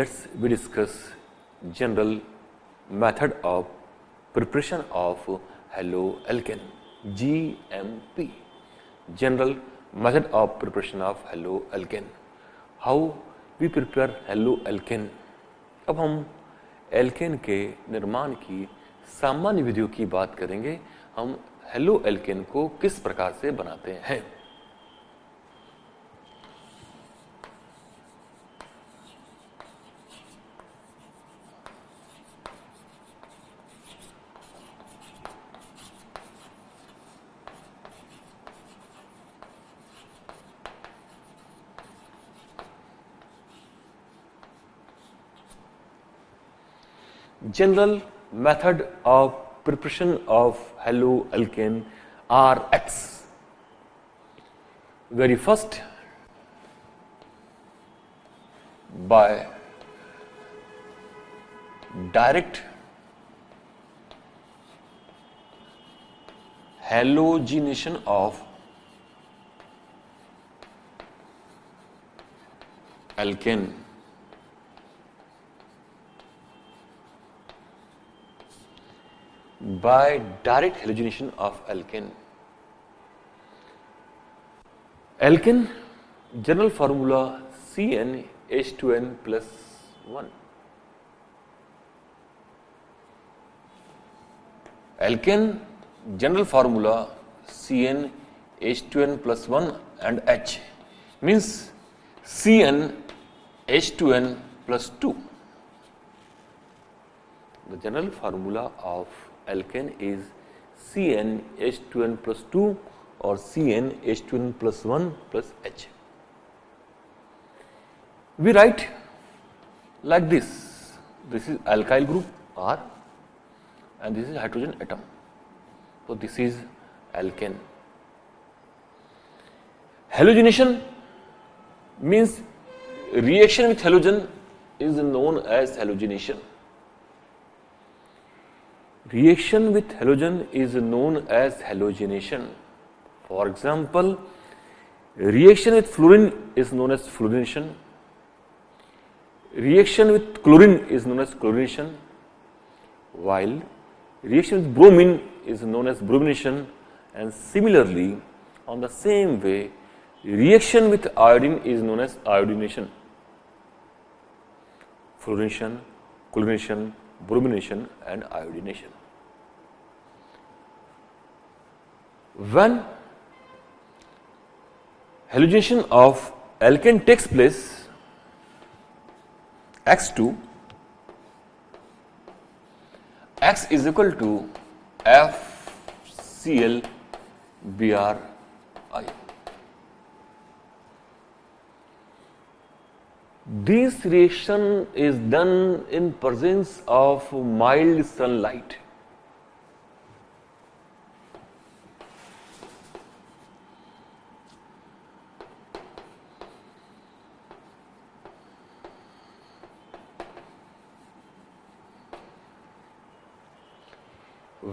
let's we discuss general method of preparation of haloalkane, GMP. General method of preparation of haloalkane. How we prepare haloalkane? अब हम alkene के निर्माण की सामान्य विधियों की बात करेंगे। हम हेलोएल्केन को किस प्रकार से बनाते हैं। General method of preparation of haloalkane are X. Very first, by direct halogenation of alkane by direct halogenation of alkane. Alkane general formula CnH2n plus 1. Alkane general formula CnH2n plus 1 and H means CnH2n plus 2. The general formula of alkane is CnH2n plus 2 or CnH2n plus 1 plus H. We write like this. This is alkyl group R and this is hydrogen atom. So this is alkane. Halogenation means reaction with halogen is known as halogenation. Reaction with halogen is known as halogenation. For example, reaction with fluorine is known as fluorination. Reaction with chlorine is known as chlorination, while reaction with bromine is known as bromination, and similarly, on the same way, reaction with iodine is known as iodination. Fluorination, chlorination, bromination and iodination. When halogenation of alkane takes place, X2, X is equal to FCl Br I. This reaction is done in presence of mild sunlight.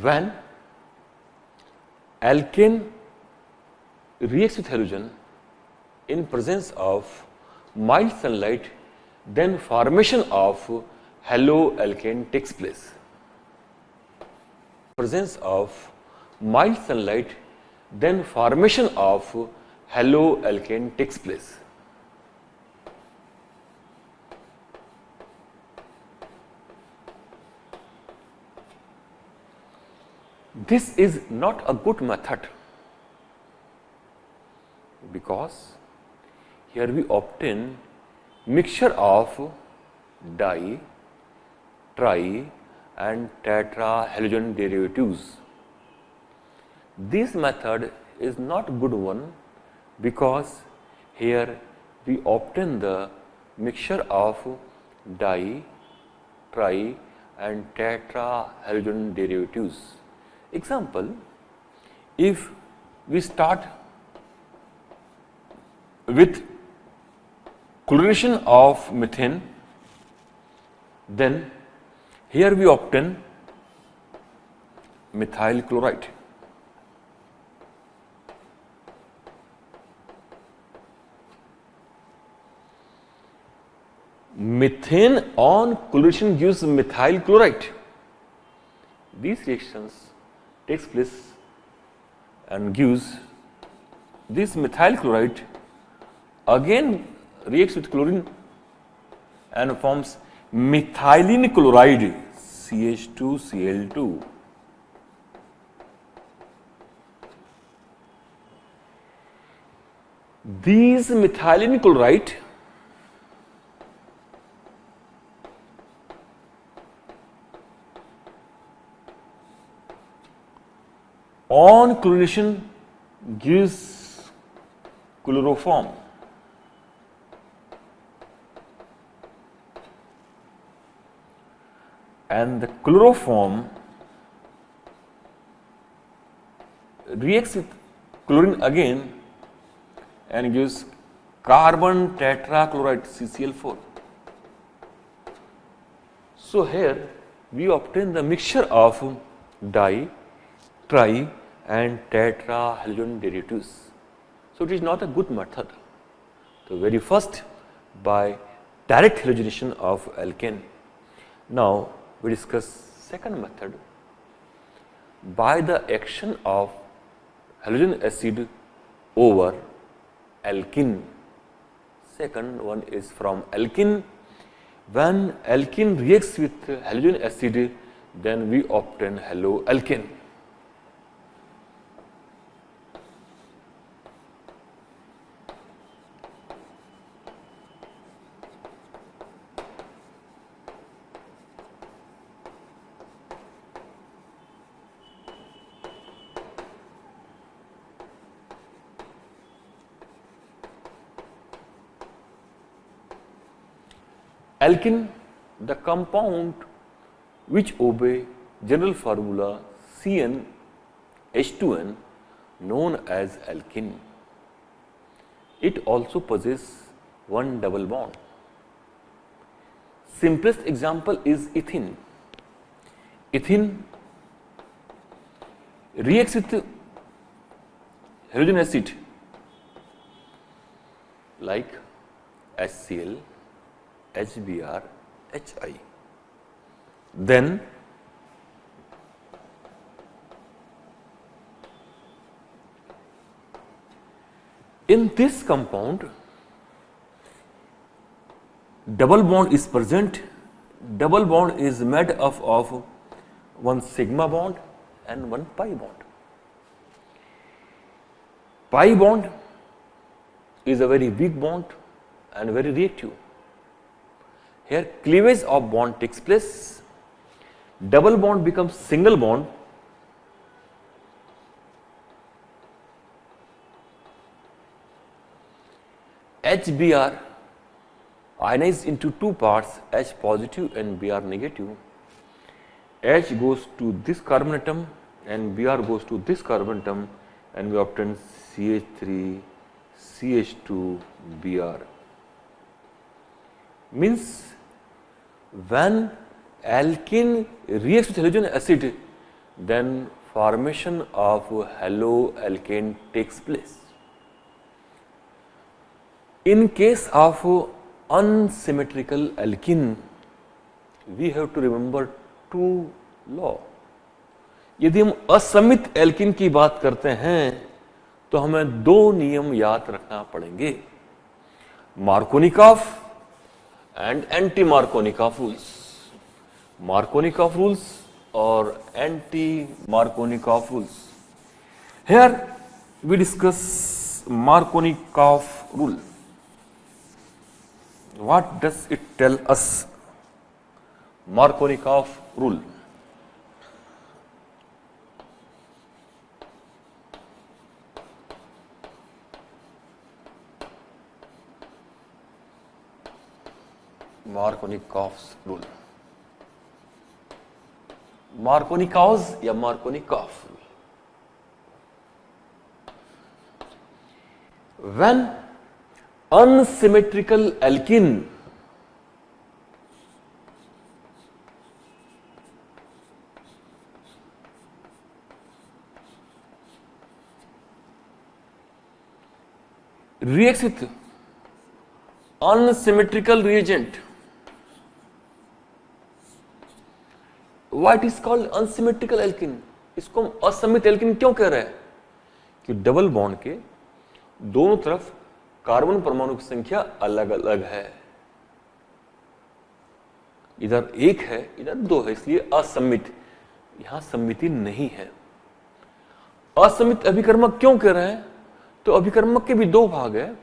When alkane reacts with halogen in presence of mild sunlight, then formation of haloalkane takes place. Presence of mild sunlight, then formation of haloalkane takes place. This is not a good method because here we obtain mixture of di, tri and tetrahalogen derivatives. This method is not good one because here we obtain the mixture of di, tri and tetrahalogen derivatives. Example, if we start with chlorination of methane, then here we obtain methyl chloride. Methane on chlorination gives methyl chloride. These reactions takes place and gives this methyl chloride again reacts with chlorine and forms methylene chloride CH2Cl2. These methylene chloride on chlorination gives chloroform. And the chloroform reacts with chlorine again and gives carbon tetrachloride CCl4. So here we obtain the mixture of di, tri and tetra halogen derivatives. So it is not a good method. So very first by direct halogenation of alkane. Now we discuss second method by the action of halogen acid over alkene. Second one is from alkene. When alkene reacts with halogen acid, then we obtain haloalkane. Alkene, the compound which obey general formula CnH2n known as alkene. It also possesses one double bond. Simplest example is ethene. Ethene reacts with halogen acid like HCl, HBr, Hi. Then in this compound double bond is present. Double bond is made up of one sigma bond and one pi bond. Pi bond is a very weak bond and very reactive. Here cleavage of bond takes place, double bond becomes single bond, HBr ionized into two parts, H positive and Br negative. H goes to this carbon atom and Br goes to this carbon atom and we obtain CH3, CH2, Br. Means when alkene reacts with halogen acid, then formation of haloalkane takes place. In case of unsymmetrical alkene, we have to remember two law. यदि हम असमित alkene की बात करते हैं तो हमें दो नियम याद रखना पड़ेंगे, Markovnikov and anti-Markovnikov rules. Markovnikov rules or anti-Markovnikov rules. Here we discuss Markovnikov rule. What does it tell us? Markovnikov rule. Markovnikov's rule. Markovnikov's या Markovnikov rule. When unsymmetrical alkene reacts with unsymmetrical reagent, why it is called unsymmetrical alkene? इसको हम असमित alkene क्यों कह रहे हैं? कि double bond के दोनों तरफ कार्बन परमाणु की संख्या अलग अलग है, इधर एक है इधर दो है, इसलिए असमित। यहां सम्मिति नहीं है। असमित अभिकर्मक क्यों कह रहे हैं? तो अभिकर्मक के भी दो भाग है,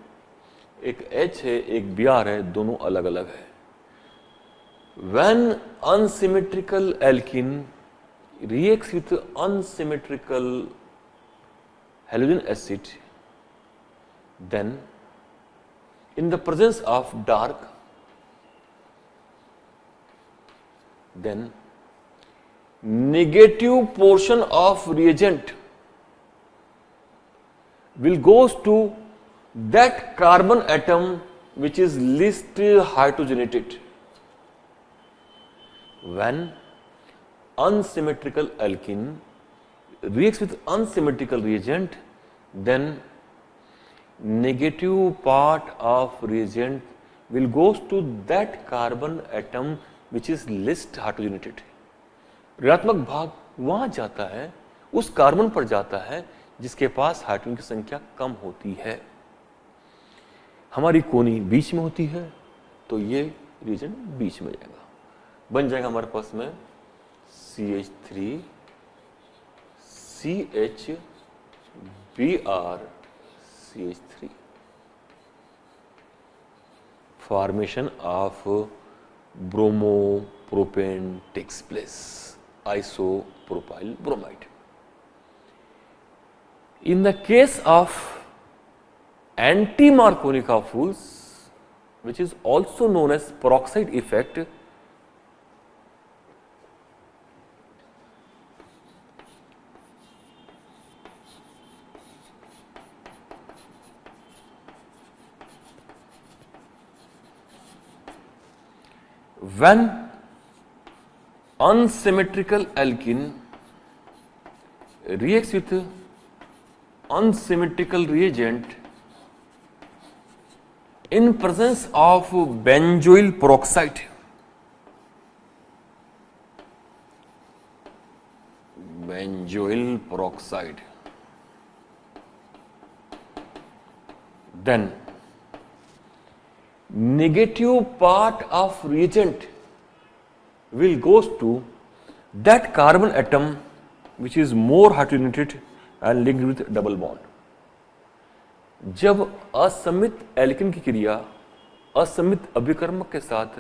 एक H है एक Br है, दोनों अलग अलग है। When unsymmetrical alkene reacts with unsymmetrical halogen acid, then in the presence of dark, then negative portion of reagent will goes to that carbon atom which is least hydrogenated. When unsymmetrical alkene reacts with unsymmetrical reagent, then negative part of reagent will goes to that carbon atom which is least hydrogenated. ऋणात्मक भाग वहां जाता है, उस carbon पर जाता है जिसके पास हाइड्रोजन की संख्या कम होती है। हमारी कोनी बीच में होती है तो ये रीजन बीच में जाएगा, बन जाएगा हमारे पास में CH3 CH Br CH3, formation of bromopropane takes place, isopropyl bromide. In the case of anti-Markovnikov fools, which is also known as peroxide effect, when unsymmetrical alkene reacts with unsymmetrical reagent in presence of benzoyl peroxide, then negative part of reagent will goes to that carbon atom which is more hydrogenated and linked with double bond. जब असमित alkene की क्रिया असमित अभिकर्मक के साथ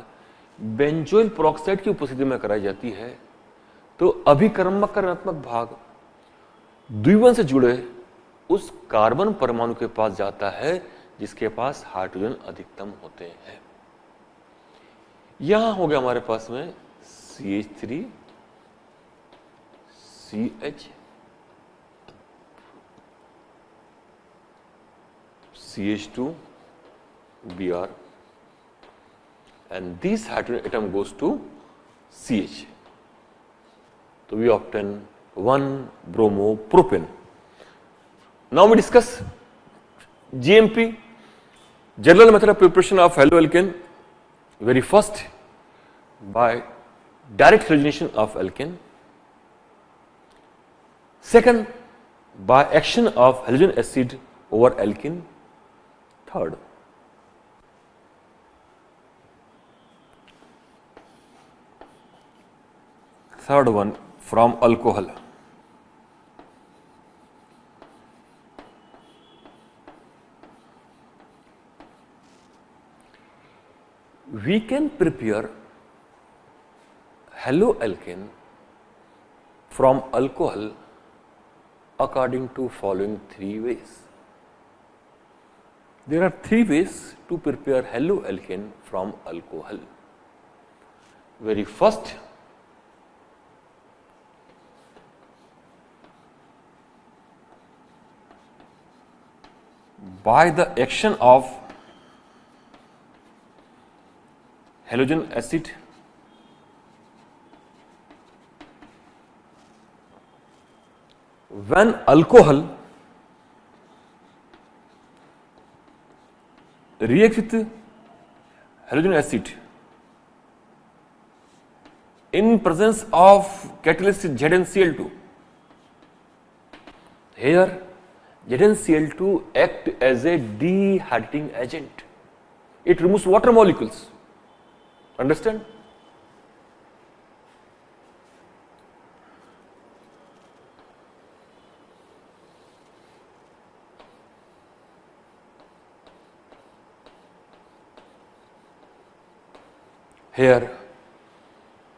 benzoyl peroxide की उपस्थिति में कराई जाती है तो अभिकर्मक का ऋणात्मक भाग द्विबंध से जुड़े उस कार्बन परमाणु के पास जाता है जिसके पास हाइड्रोजन अधिकतम होते हैं। यहां हो गया हमारे पास में CH3 CH CH2 Br and this hydrogen atom goes to CH. So we obtain 1 bromopropane. Now we discuss GMP, general method of preparation of haloalkane. Very first, by direct halogenation of alkane. Second, by action of halogen acid over alkene. Third, one from alcohol. We can prepare haloalkane from alcohol according to following 3 ways. There are 3 ways to prepare haloalkane from alcohol. Very first, by the action of halogen acid when alcohol reacts with halogen acid in presence of catalyst ZnCl2. Here ZnCl2 act as a dehydrating agent. It removes water molecules. Understand? Here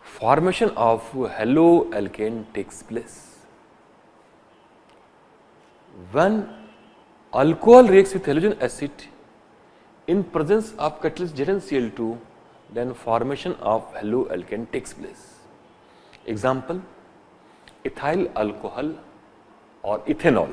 formation of haloalkane takes place. When alcohol reacts with halogen acid in presence of catalyst ZnCl2, then formation of haloalkane takes place. Example, ethyl alcohol or ethanol.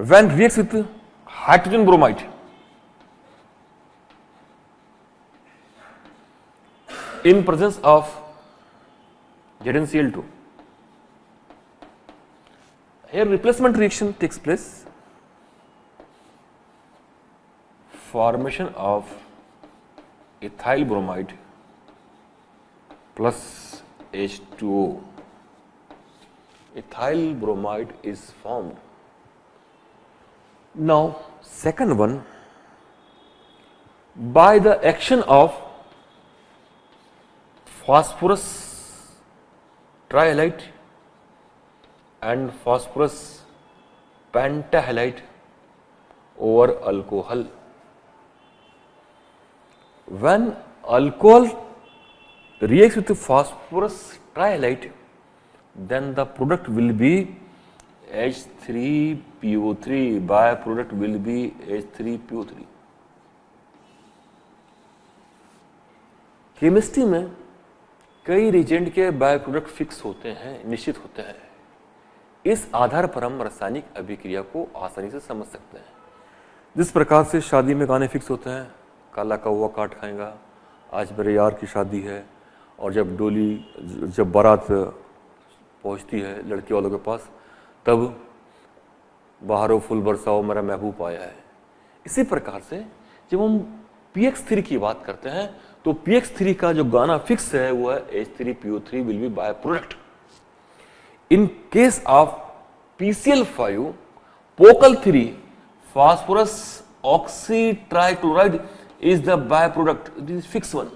When reacts with hydrogen bromide in presence of ZnCl2, here replacement reaction takes place. Formation of ethyl bromide plus H2O. Ethyl bromide is formed. Now, second one, by the action of phosphorus trihalide and phosphorus pentahalide over alcohol. When alcohol reacts with phosphorus trihalide, then the product will be H3PO3, byproduct will be H3PO3. Chemistry में कई reagent के by product fix होते हैं, निश्चित होते हैं। इस आधार पर हम रासायनिक अभिक्रिया को आसानी से समझ सकते हैं। जिस प्रकार से शादी में गाने फिक्स होते हैं, काला कौवा काट खाएगा, आज मेरे यार की शादी है, और जब बारात पहुंचती है लड़की वालों के पास, तब बाहरों फूल बरसाओ मेरा महबूब आया है। इसी प्रकार से जब हम PX3 की बात करते हैं तो PX3 का जो गाना फिक्स है वो है H3PO3 will be by product. In case of PCl5 पोकल 3 phosphorus oxytrichloride is the byproduct. This is fixed one.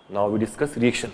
Now we discuss reaction.